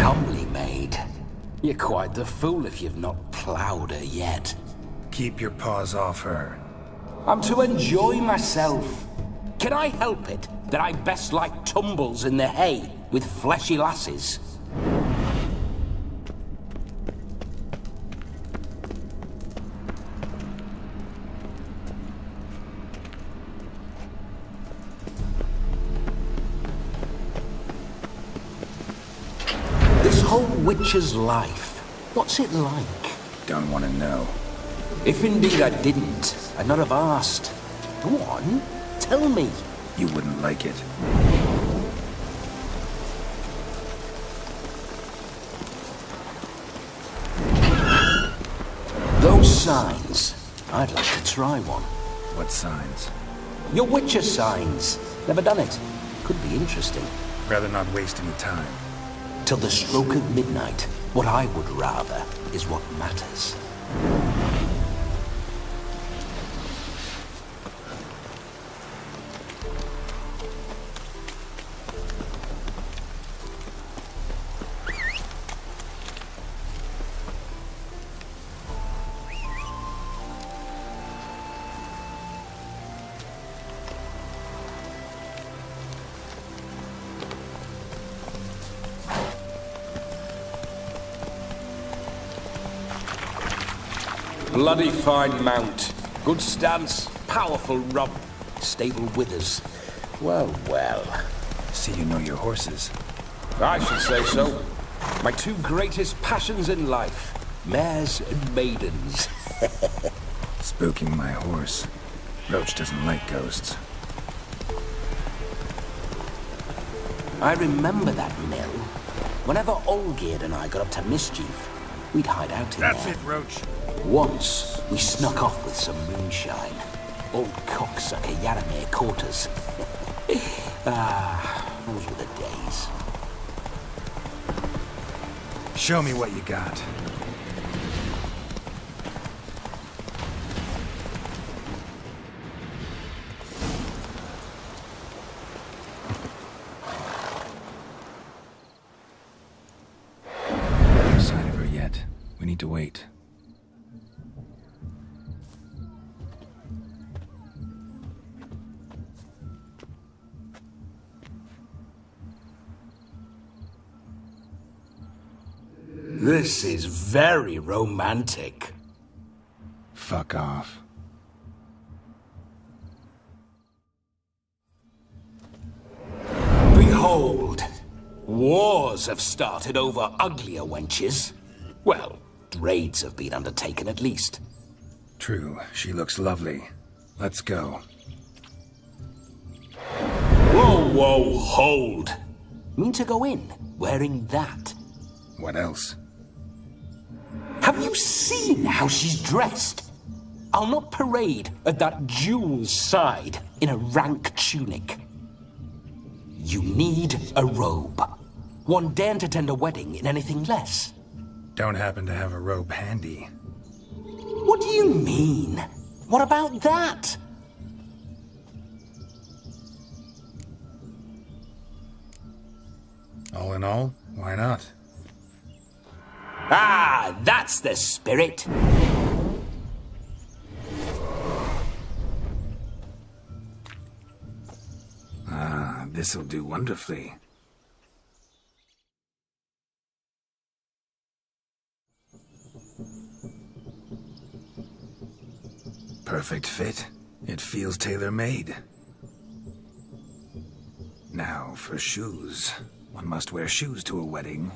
comely maid. You're quite the fool if you've not ploughed her yet. Keep your paws off her. I'm to enjoy myself. Can I help it that I best like tumbles in the hay with fleshy lasses? This whole witcher's life, what's it like? Don't want to know. If indeed I didn't, I'd not have asked. Go on, tell me. You wouldn't like it. Those signs, I'd like to try one. What signs? Your witcher signs. Never done it. Could be interesting. Rather not waste any time. Till the stroke of midnight, what I would rather is what matters. Bloody fine mount. Good stance, powerful rump, stable withers. Well, well. See you know your horses. I should say so. My two greatest passions in life. Mares and maidens. Spooking my horse. Roach doesn't like ghosts. I remember that mill. Whenever Olgierd and I got up to mischief, we'd hide out in That's there. it, Roach. Once, we snuck off with some moonshine. Old cocksucker Yaramir caught us. Those were the days. Show me what you got. No sign of her yet. We need to wait. This is very romantic. Fuck off. Behold, wars have started over uglier wenches. Well, raids have been undertaken at least. True, she looks lovely. Let's go. Whoa, whoa, hold. Mean to go in, wearing that? What else? Have you seen how she's dressed? I'll not parade at that jewel's side in a rank tunic. You need a robe. One daren't attend a wedding in anything less. Don't happen to have a robe handy. What do you mean? What about that? All in all, why not? Ah, that's the spirit. Ah, this'll do wonderfully. Perfect fit. It feels tailor-made. Now, for shoes. One must wear shoes to a wedding.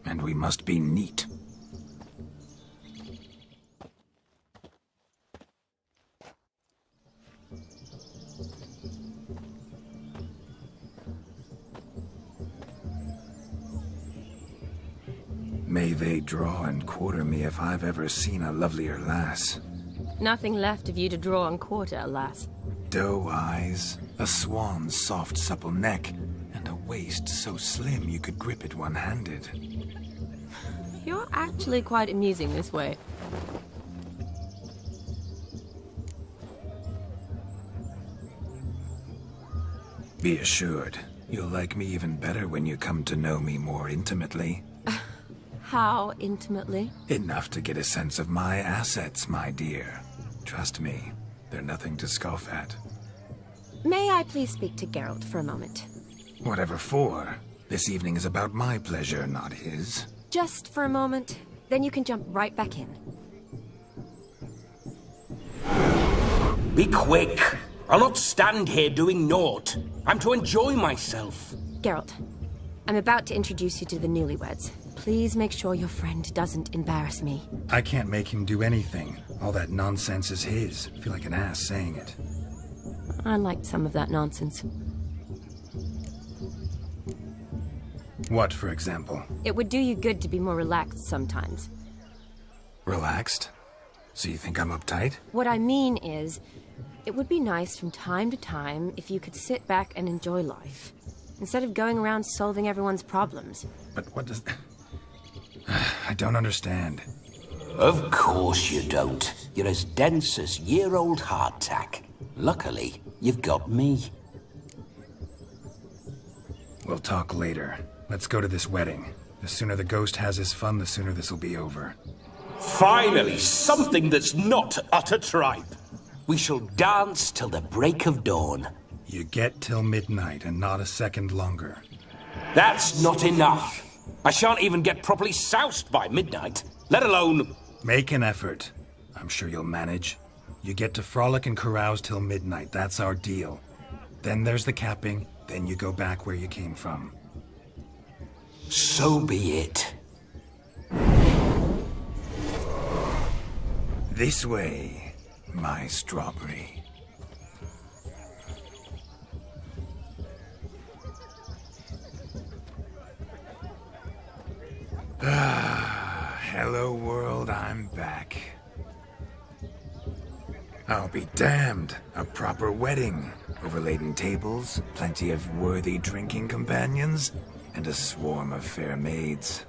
And we must be neat. May they draw and quarter me if I've ever seen a lovelier lass. Nothing left of you to draw and quarter, alas. Doe eyes, a swan's soft supple neck, and a waist so slim you could grip it one-handed. You're actually quite amusing this way. Be assured, you'll like me even better when you come to know me more intimately. How intimately? Enough to get a sense of my assets, my dear. Trust me, they're nothing to scoff at. May I please speak to Geralt for a moment? Whatever for. This evening is about my pleasure, not his. Just for a moment, then you can jump right back in. Be quick. I'll not stand here doing naught. I'm to enjoy myself. Geralt, I'm about to introduce you to the newlyweds. Please make sure your friend doesn't embarrass me. I can't make him do anything. All that nonsense is his. I feel like an ass saying it. I liked some of that nonsense. What, for example? It would do you good to be more relaxed sometimes. Relaxed? So you think I'm uptight? What I mean is, it would be nice from time to time if you could sit back and enjoy life, instead of going around solving everyone's problems. But what does... I don't understand. Of course you don't. You're as dense as year-old hardtack. Luckily, you've got me. We'll talk later. Let's go to this wedding. The sooner the ghost has his fun, the sooner this'll be over. Finally, something that's not utter tripe. We shall dance till the break of dawn. You get till midnight and not a second longer. That's not enough. I shan't even get properly soused by midnight, let alone... Make an effort. I'm sure you'll manage. You get to frolic and carouse till midnight. That's our deal. Then there's the capping. Then you go back where you came from. So be it. This way, my strawberry. Hello world, I'm back. I'll be damned. A proper wedding. Overladen tables, plenty of worthy drinking companions, and a swarm of fair maids.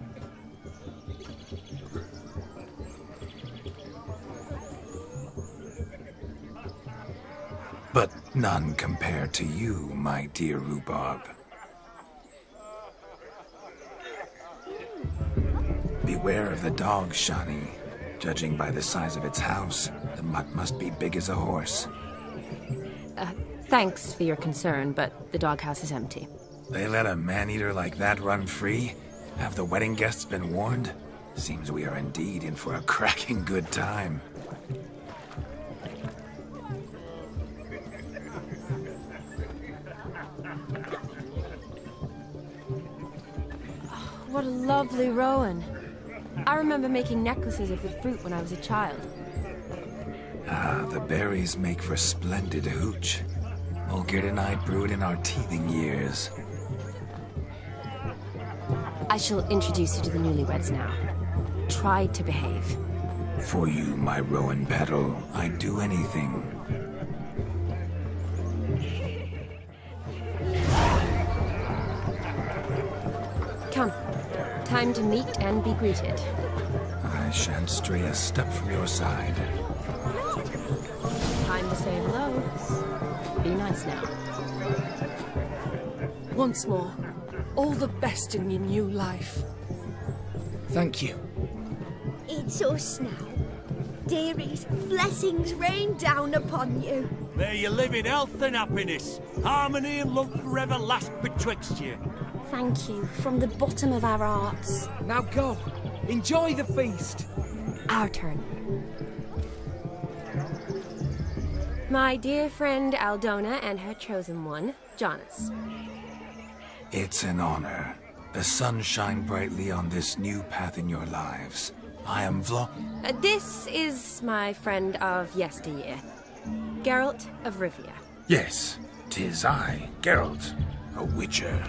But none compared to you, my dear rhubarb. Beware of the dog, Shani. Judging by the size of its house, the mutt must be big as a horse. Thanks for your concern, but the doghouse is empty. They let a man-eater like that run free? Have the wedding guests been warned? Seems we are indeed in for a cracking good time. What a lovely rowan. I remember making necklaces of the fruit when I was a child. Ah, the berries make for splendid hooch. Olgerd and I brewed in our teething years. I shall introduce you to the newlyweds now. Try to behave. For you, my rowan petal, I'd do anything. Come. Time to meet and be greeted. I shan't stray a step from your side. Time to say hello. Be nice now. Once more, all the best in your new life. Thank you. It's us now. Dearies, blessings rain down upon you. May you live in health and happiness. Harmony and love forever last betwixt you. Thank you from the bottom of our hearts. Now go. Enjoy the feast. Our turn. My dear friend Aldona and her chosen one, Jonas. It's an honor. The sun shine brightly on this new path in your lives. I am This is my friend of yesteryear, Geralt of Rivia. Yes, 'tis I, Geralt, a witcher.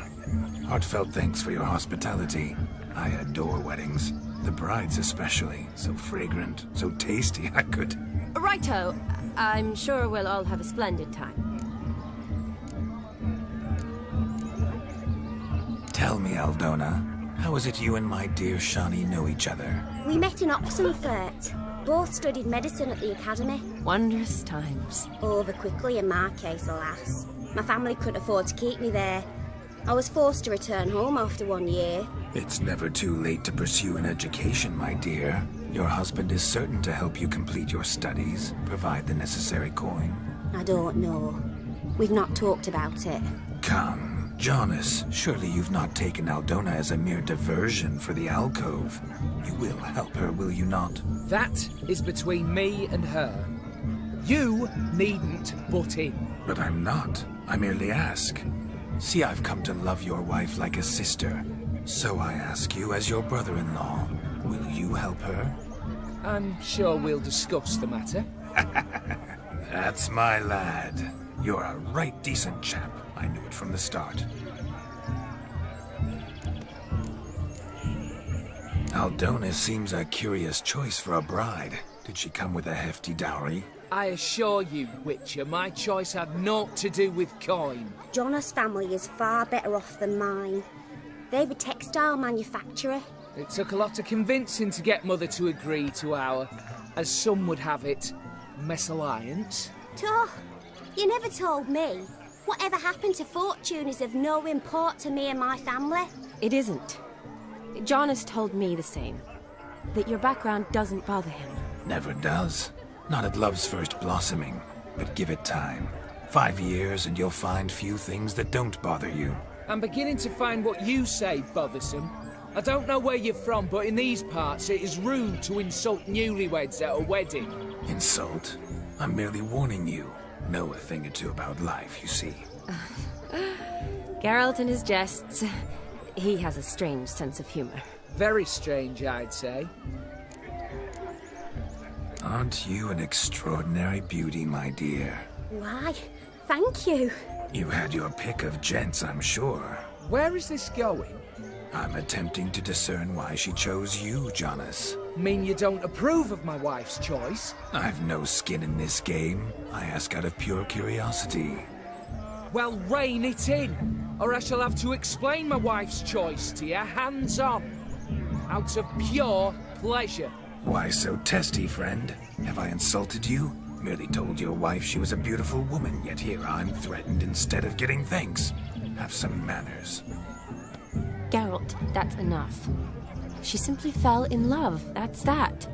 Heartfelt thanks for your hospitality. I adore weddings. The brides especially. So fragrant, so tasty, I could... Righto. I'm sure we'll all have a splendid time. Tell me, Aldona, how is it you and my dear Shani know each other? We met in Oxenfurt. both studied medicine at the academy. Wondrous times. Over quickly in my case, alas. My family couldn't afford to keep me there. I was forced to return home after 1 year. It's never too late to pursue an education, my dear. Your husband is certain to help you complete your studies, provide the necessary coin. I don't know. We've not talked about it. Come, Jonas, surely you've not taken Aldona as a mere diversion for the alcove. You will help her, will you not? That is between me and her. You needn't butt in. But I'm not. I merely ask. See, I've come to love your wife like a sister. So I ask you, as your brother-in-law, will you help her? I'm sure we'll discuss the matter. That's my lad. You're a right decent chap. I knew it from the start. Aldona seems a curious choice for a bride. Did she come with a hefty dowry? I assure you, Witcher, my choice had naught to do with coin. Jonas' family is far better off than mine. They're a textile manufacturer. It took a lot of convincing to get Mother to agree to our, as some would have it, mesalliance. Oh, you never told me. Whatever happened to fortune is of no import to me and my family. It isn't. Jonas told me the same. That your background doesn't bother him. Never does. Not at love's first blossoming. But give it time. 5 years and you'll find few things that don't bother you. I'm beginning to find what you say bothersome. I don't know where you're from, but in these parts it is rude to insult newlyweds at a wedding. Insult? I'm merely warning you. Know a thing or two about life, you see. Geralt and his jests. He has a strange sense of humor. Very strange, I'd say. Aren't you an extraordinary beauty, my dear? Why, thank you. You had your pick of gents, I'm sure. Where is this going? I'm attempting to discern why she chose you, Jonas. Mean you don't approve of my wife's choice? I've no skin in this game. I ask out of pure curiosity. Well, rein it in, or I shall have to explain my wife's choice to you hands-on. Out of pure pleasure. Why so testy, friend? Have I insulted you? Merely told your wife she was a beautiful woman, yet here I'm threatened instead of getting thanks. Have some manners. Geralt, that's enough. She simply fell in love, that's that.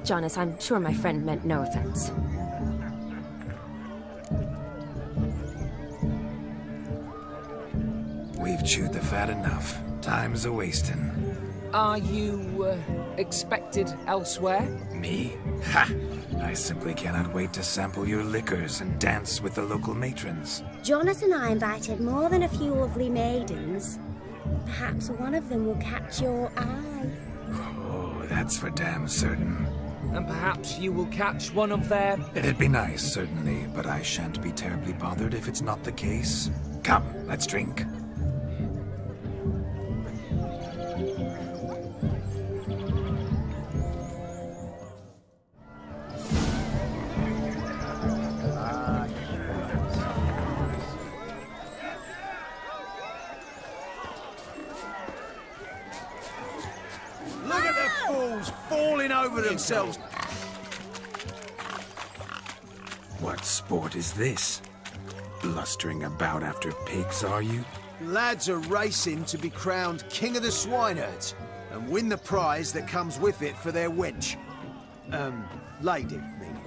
Jonas, I'm sure my friend meant no offense. We've chewed the fat enough. Time's a-wasting. Are you, expected elsewhere? Me? Ha! I simply cannot wait to sample your liquors and dance with the local matrons. Jonas and I invited more than a few lovely maidens. Perhaps one of them will catch your eye. Oh, that's for damn certain. And perhaps you will catch one of their... It'd be nice, certainly, but I shan't be terribly bothered if it's not the case. Come, let's drink. Look at the fools falling over themselves. What sport is this? Blustering about after pigs, are you? Lads are racing to be crowned King of the Swineherds and win the prize that comes with it for their wench. Lady, meaning.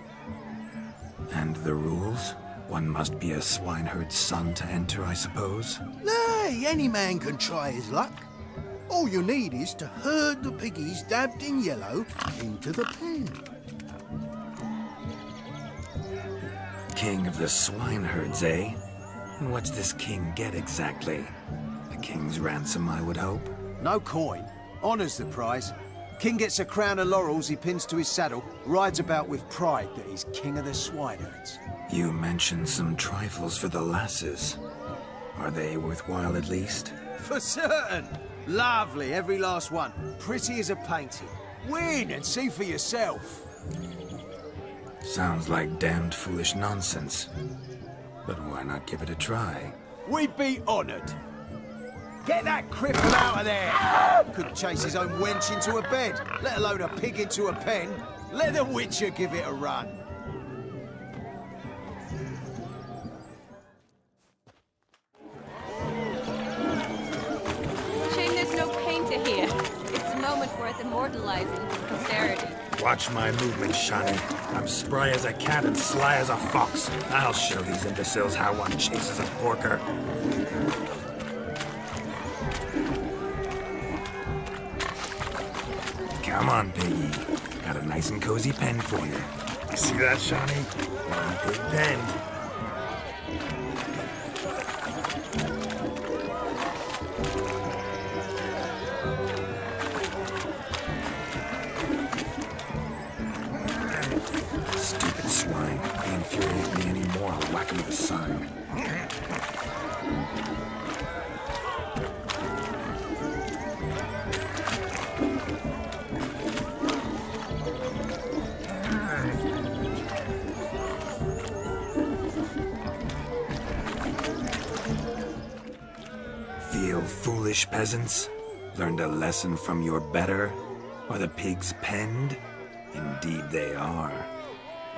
And the rules? One must be a swineherd's son to enter, I suppose? Nay, any man can try his luck. All you need is to herd the piggies dabbed in yellow into the pen. King of the swineherds, eh? And what's this king get exactly? The king's ransom, I would hope. No coin. Honours the prize. King gets a crown of laurels he pins to his saddle, rides about with pride that he's king of the swineherds. You mentioned some trifles for the lasses. Are they worthwhile at least? For certain. Lovely, every last one. Pretty as a painting. Win and see for yourself. Sounds like damned foolish nonsense. But why not give it a try? We'd be honoured. Get that cripple out of there! Couldn't chase his own wench into a bed, let alone a pig into a pen. Let the Witcher give it a run. Shame there's no painter here. It's a moment worth immortalizing for posterity. Watch my movement, Shani. I'm spry as a cat and sly as a fox. I'll show these imbeciles how one chases a porker. Come on, Piggy. Got a nice and cozy pen for you. You see that, Shani? One big pen. Stupid swine. They infuriate me anymore. I'll whack him with a sign. Feel foolish, peasants? Learned a lesson from your better? Are the pigs penned? Indeed they are.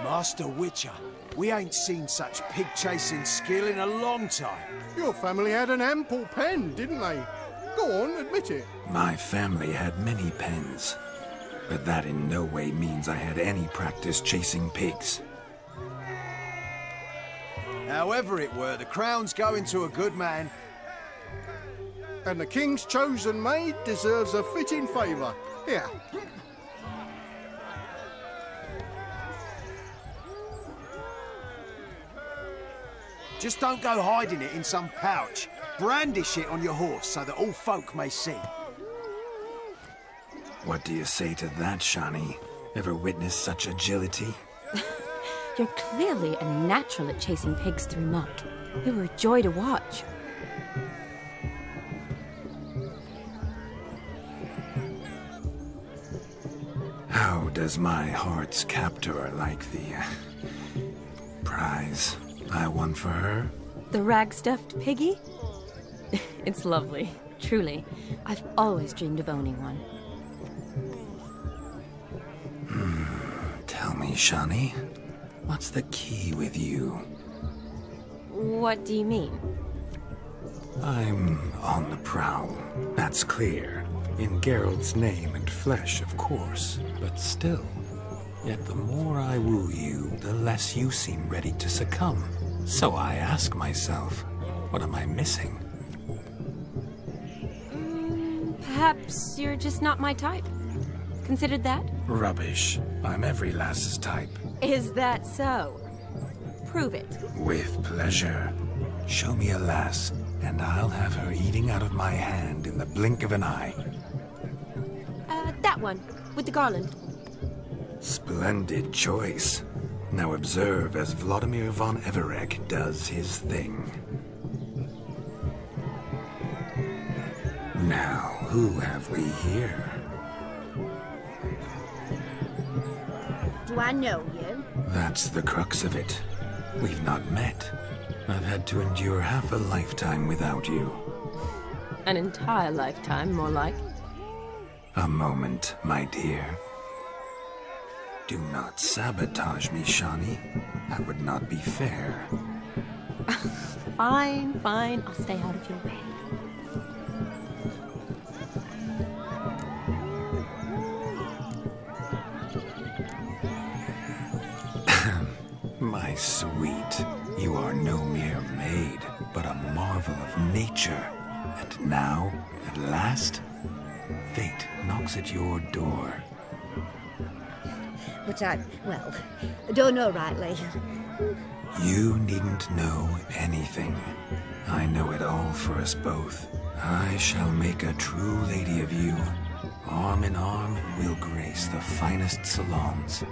Master Witcher, we ain't seen such pig-chasing skill in a long time. Your family had an ample pen, didn't they? Go on, admit it. My family had many pens, but that in no way means I had any practice chasing pigs. However it were, the crown's going to a good man. And the king's chosen maid deserves a fitting favour. Here. Just don't go hiding it in some pouch. Brandish it on your horse so that all folk may see. What do you say to that, Shani? Ever witnessed such agility? You're clearly a natural at chasing pigs through muck. They were a joy to watch. How does my heart's captor like the prize I won for her? The rag-stuffed piggy? It's lovely, truly. I've always dreamed of owning one. Tell me, Shani, what's the key with you? What do you mean? I'm on the prowl, that's clear. In Geralt's name and flesh, of course, but still. Yet the more I woo you, the less you seem ready to succumb. So I ask myself, what am I missing? Perhaps you're just not my type. Considered that? Rubbish. I'm every lass's type. Is that so? Prove it. With pleasure. Show me a lass, and I'll have her eating out of my hand in the blink of an eye. That one, with the garland. Splendid choice. Now observe as Vladimir von Everek does his thing. Now, who have we here? Do I know you? That's the crux of it. We've not met. I've had to endure half a lifetime without you. An entire lifetime, more like. A moment, my dear. Do not sabotage me, Shani. That would not be fair. Fine, fine. I'll stay out of your way. My sweet, you are no mere maid, but a marvel of nature. And now, at last, fate knocks at your door. But I don't know rightly. You needn't know anything. I know it all for us both. I shall make a true lady of you. Arm in arm, we'll grace the finest salons.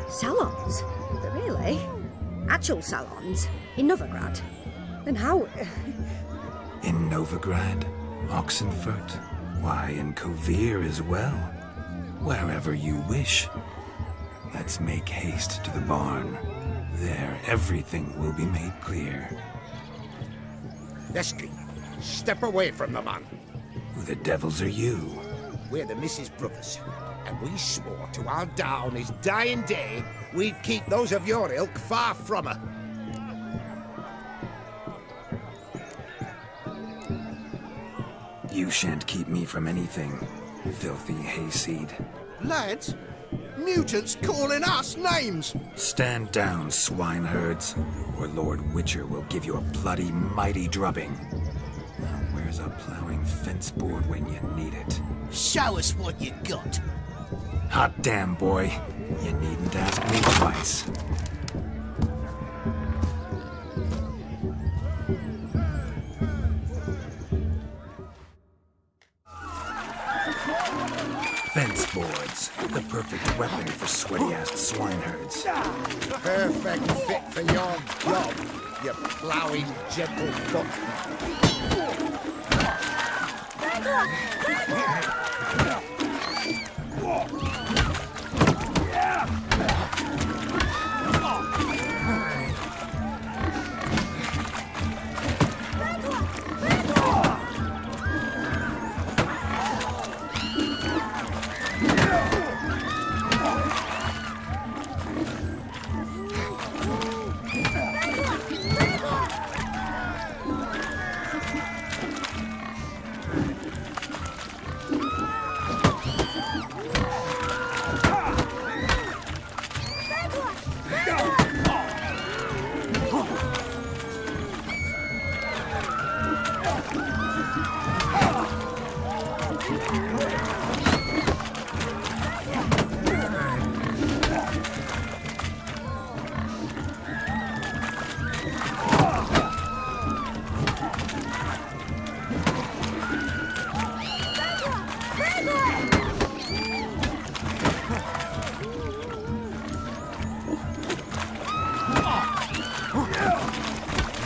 Salons? Really? Actual salons? In Novigrad? Then how... In Novigrad, Oxenfurt, why, in Kovir as well. Wherever you wish. Let's make haste to the barn. There, everything will be made clear. Leslie, step away from the man. Who the devils are you? We're the Mrs. Brothers. And we swore to our da on his dying day we'd keep those of your ilk far from her. You shan't keep me from anything, filthy hayseed. Lads, mutants calling us names! Stand down, swineherds, or Lord Witcher will give you a bloody mighty drubbing. Now where's a plowing fence board when you need it? Show us what you got. Hot damn, boy. You needn't ask me twice. Fence boards. The perfect weapon for sweaty-assed swineherds. Perfect fit for your job, you ploughing gentlefolk.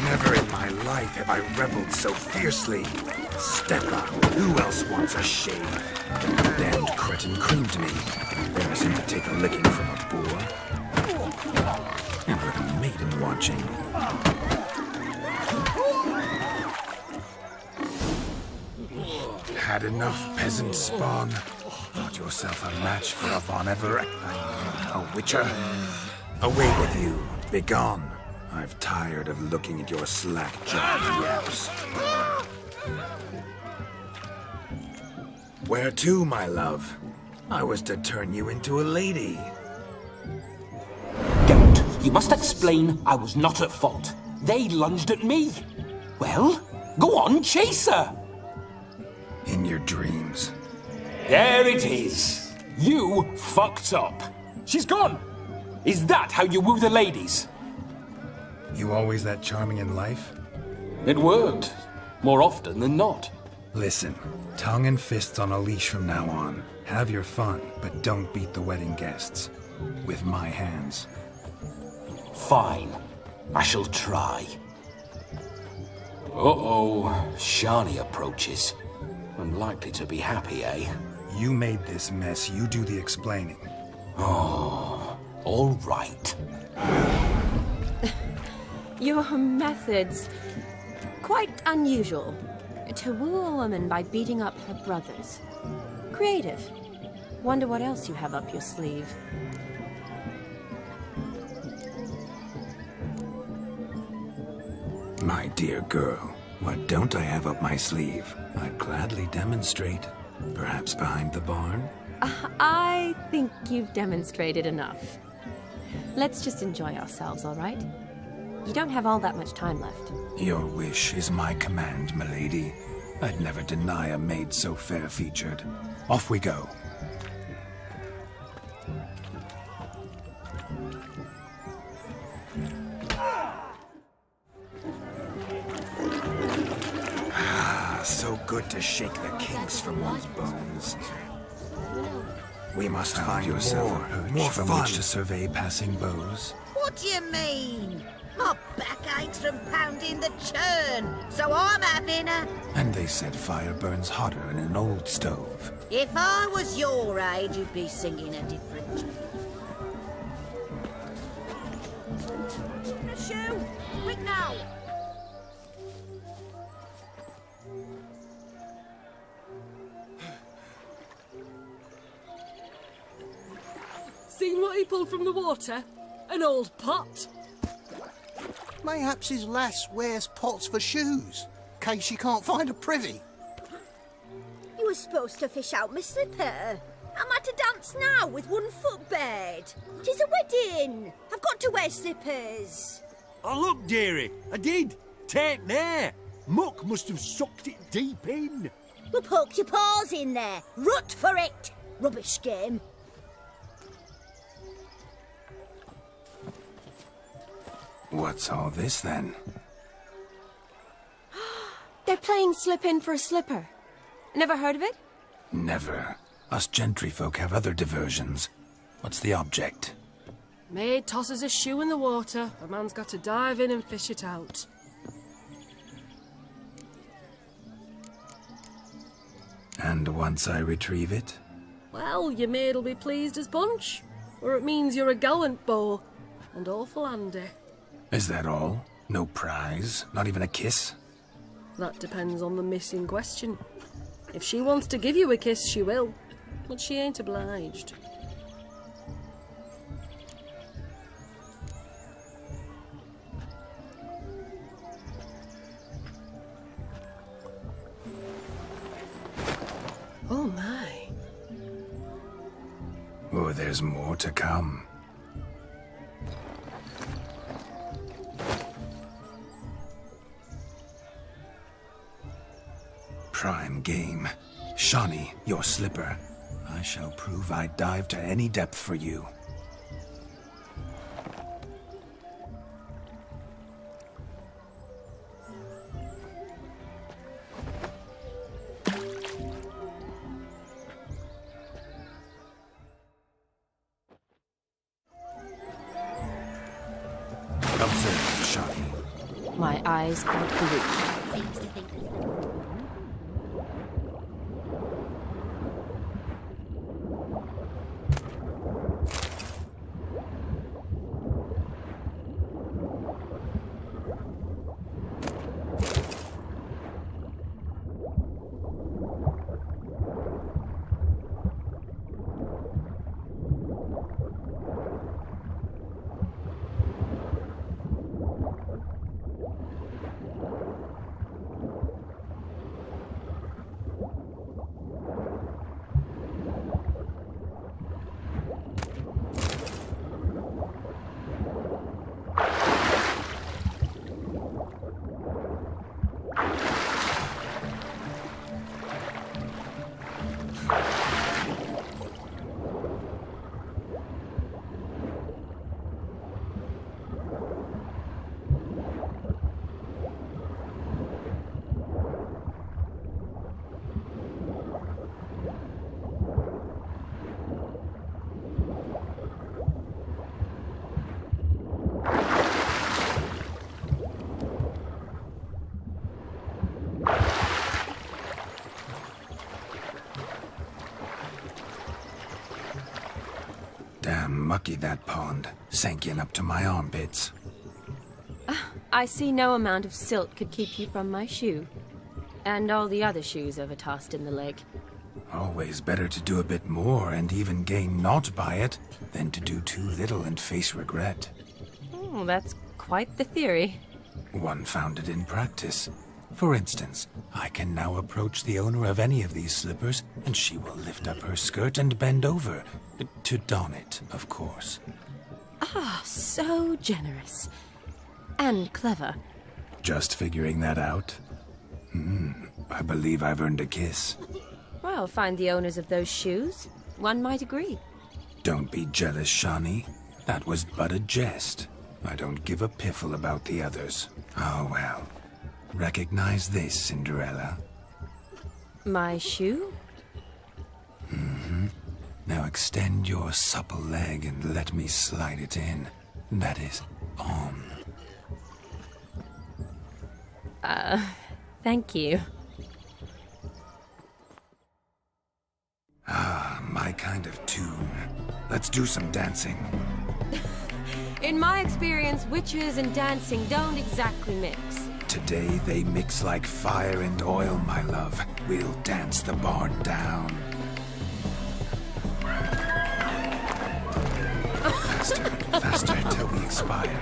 Never in my life have I reveled so fiercely. Step up. Who else wants a shave? Damned cretin creamed me. Embarrassing to take a licking from a boor. And with a maiden watching. Had enough, peasant spawn. Thought yourself a match for a Von Everett. A Witcher. Away with you. Begone. I've tired of looking at your slack-jawed yaps. Where to, my love? I was to turn you into a lady. Geralt, you must explain I was not at fault. They lunged at me. Well, go on, chase her. In your dreams. There it is. You fucked up. She's gone. Is that how you woo the ladies? You always that charming in life? It worked. More often than not. Listen, tongue and fists on a leash from now on. Have your fun, but don't beat the wedding guests. With my hands. Fine. I shall try. Uh-oh. Shani approaches. Unlikely to be happy, eh? You made this mess. You do the explaining. Oh, all right. Your methods, quite unusual. To woo a woman by beating up her brothers. Creative. Wonder what else you have up your sleeve. My dear girl, what don't I have up my sleeve? I'd gladly demonstrate. Perhaps behind the barn? I think you've demonstrated enough. Let's just enjoy ourselves, all right? You don't have all that much time left. Your wish is my command, milady. I'd never deny a maid so fair-featured. Off we go. Ah, so good to shake the kinks from one's bones. We must find yourself more from which to survey passing beaux. What do you mean? My back aches from pounding the churn, so I'm having a... And they said fire burns hotter in an old stove. If I was your age, you'd be singing a different tune. Shoe! Quick now! she pulled from the water? An old pot? Mayhaps his lass wears pots for shoes, case she can't find a privy. You were supposed to fish out my slipper. Am I to dance now with one foot bared? 'Tis a wedding. I've got to wear slippers. Oh, look, dearie, I did. Take there. Muck must have sucked it deep in. Well, poke your paws in there. Rut for it. Rubbish game. What's all this, then? They're playing slip in for a slipper. Never heard of it? Never. Us gentry folk have other diversions. What's the object? Maid tosses a shoe in the water. A man's got to dive in and fish it out. And once I retrieve it? Well, your maid'll be pleased as punch. Or it means you're a gallant beau. And awful handy. Is that all? No prize? Not even a kiss? That depends on the miss in question. If she wants to give you a kiss, she will. But she ain't obliged. Oh my. Oh, there's more to come. Prime game. Shawnee, your slipper. I shall prove I'd dive to any depth for you. Observe, Shawnee. My eyes are blue. Seems to think Damn mucky, that pond. Sank in up to my armpits. I see no amount of silt could keep you from my shoe. And all the other shoes overtossed in the lake. Always better to do a bit more and even gain naught by it than to do too little and face regret. Oh, that's quite the theory. One founded in practice. For instance, I can now approach the owner of any of these slippers, and she will lift up her skirt and bend over. To don it, of course. Ah, so generous. And clever. Just figuring that out? I believe I've earned a kiss. Well, find the owners of those shoes. One might agree. Don't be jealous, Shawnee. That was but a jest. I don't give a piffle about the others. Oh, well. Recognize this, Cinderella. My shoe? Now extend your supple leg and let me slide it in. That is, on. Thank you. Ah, my kind of tune. Let's do some dancing. In my experience, witches and dancing don't exactly mix. Today they mix like fire and oil, my love. We'll dance the barn down. Faster till we expire.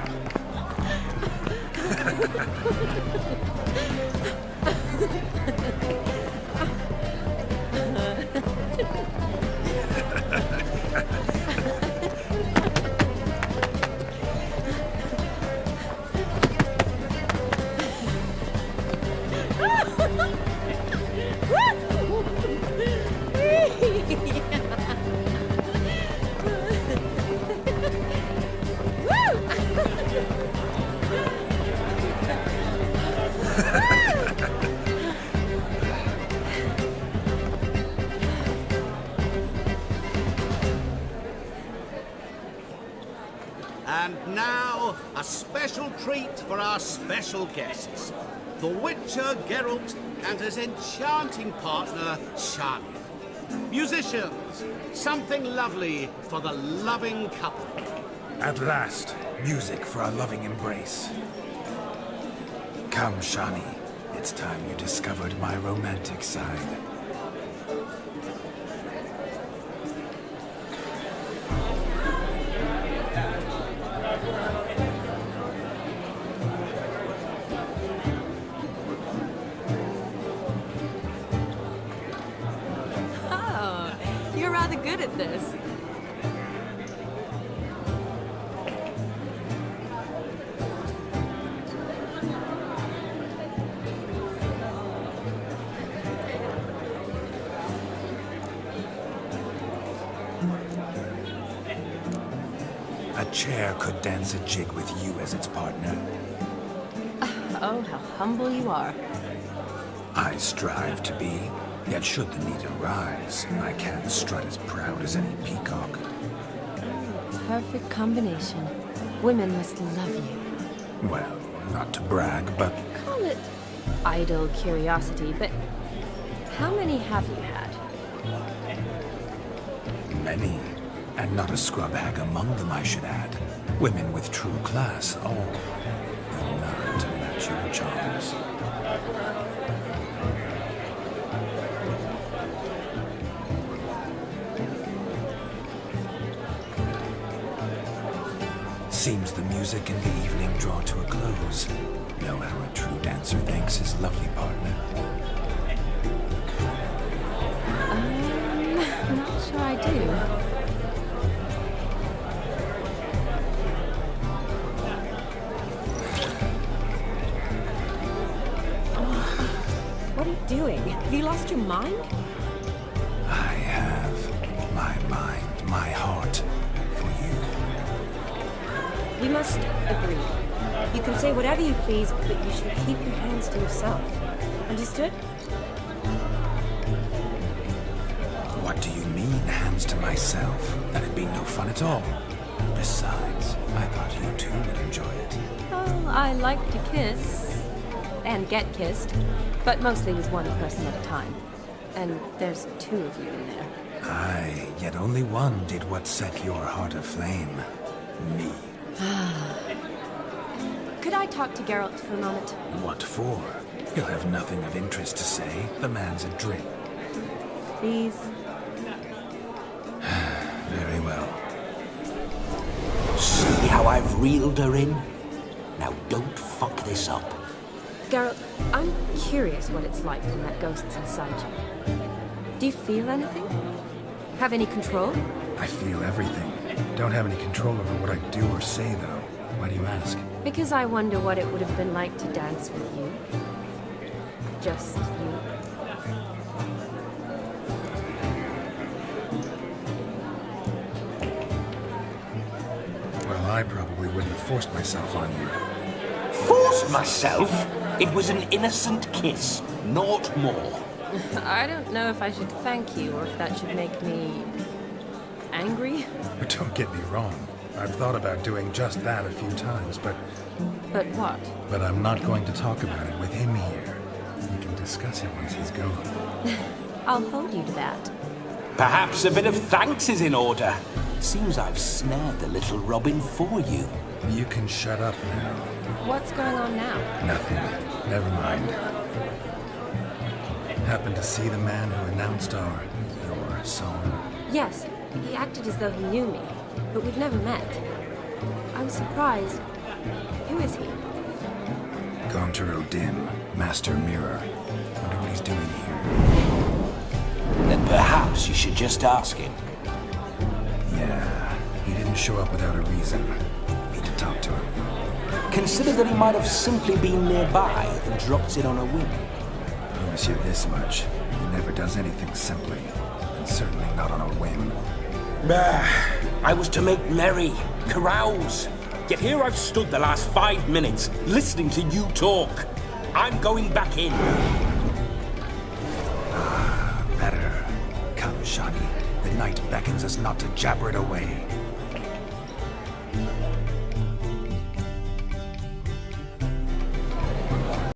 And now, a special treat for our special guests. The Witcher Geralt and his enchanting partner, Shani. Musicians, something lovely for the loving couple. At last, music for our loving embrace. Come, Shani. It's time you discovered my romantic side. Oh, you're rather good at this. A chair could dance a jig with you as its partner. Oh, how humble you are. I strive to be, yet should the need arise, I can't strut as proud as any peacock. Perfect combination. Women must love you. Well, not to brag, but Call it idle curiosity, but how many have you had? many. And not a scrub hag among them, I should add. Women with true class, all but none to match your charms. Seems the music and the evening draw to a close. Know how a true dancer thanks his lovely partner. I'm not sure I do. What are you doing? Have you lost your mind? I have my mind, my heart for you. We must agree. You can say whatever you please, but you should keep your hands to yourself. Understood? What do you mean, hands to myself? That'd be no fun at all. Besides, I thought you two would enjoy it. Oh, I like to kiss. And get kissed. But mostly with one person at a time. And there's two of you in there. Aye, yet only one did what set your heart aflame. Me. Could I talk to Geralt for a moment? What for? He'll have nothing of interest to say. The man's adrift. Please? Very well. See how I've reeled her in? Now don't fuck this up. Geralt, I'm curious what it's like when that ghost's inside you. Do you feel anything? Have any control? I feel everything. Don't have any control over what I do or say, though. Why do you ask? Because I wonder what it would have been like to dance with you. Just you. Well, I probably wouldn't have forced myself on you. Forced myself? It was an innocent kiss, naught more. I don't know if I should thank you or if that should make me angry. But don't get me wrong. I've thought about doing just that a few times, but But what? I'm not going to talk about it with him here. We can discuss it once he's gone. I'll hold you to that. Perhaps a bit of thanks is in order. Seems I've snared the little Robin for you. You can shut up now. What's going on now? Nothing. Never mind. Happened to see the man who announced your song? Yes, he acted as though he knew me, but we've never met. I'm surprised. Who is he? Gonter Dim, Master Mirror. Wonder what he's doing here. Then perhaps you should just ask him. Yeah, he didn't show up without a reason. Need to talk to him. Consider that he might have simply been nearby and dropped it on a whim. Promise you this much. He never does anything simply. And certainly not on a whim. I was to make merry, carouse. Yet here I've stood the last 5 minutes, listening to you talk. I'm going back in. Better. Come, Shani. The night beckons us not to jabber it away.